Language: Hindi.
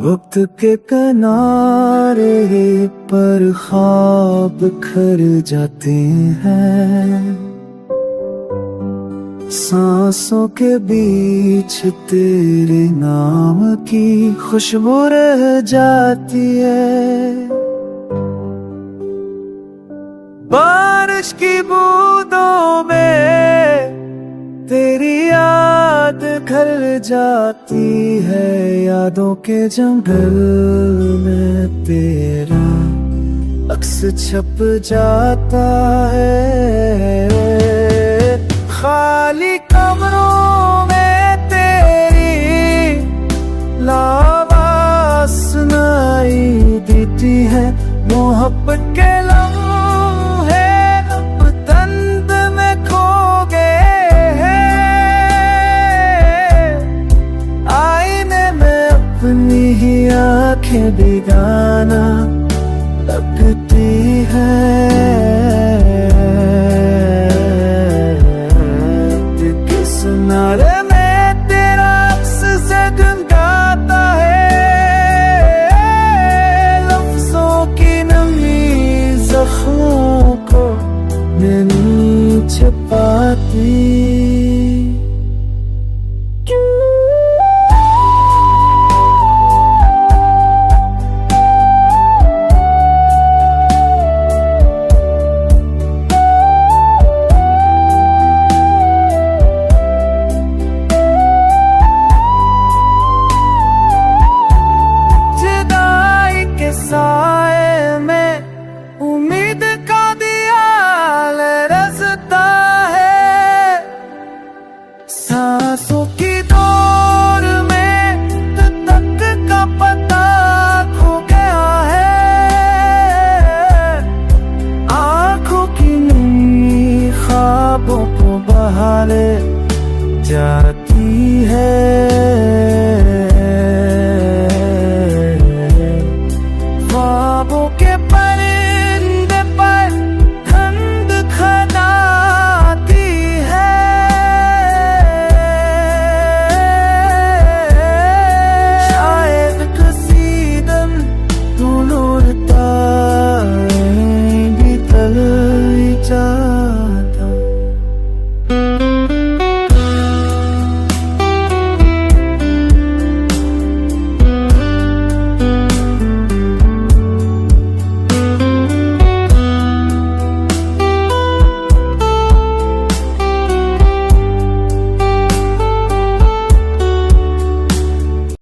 वक्त के किनारे पर ख्वाब बिखर जाते हैं, सांसों के बीच तेरे नाम की खुशबू रह जाती है। बारिश की बूंदों में तेरी याद घर जाती है, यादों के जंगल में तेरा अक्स छप जाता है। खाली कमरों में तेरी लावाज सुनाई देती है, मोहब्बत के लम्हे अब तंद में खो गए हैं। आईने में अपनी ही आंखें बेगाना लगती है। किनारे में तेरा अक्स जगमगाता है, लफ्जों की नमी ज़ख्मों को नहीं छिपाती। साए में उम्मीद का दिया लहराता है, सांसों की दौर में तक का पता खो गया है। आंखों की नींद ख्वाबों को बहा ले जाती है।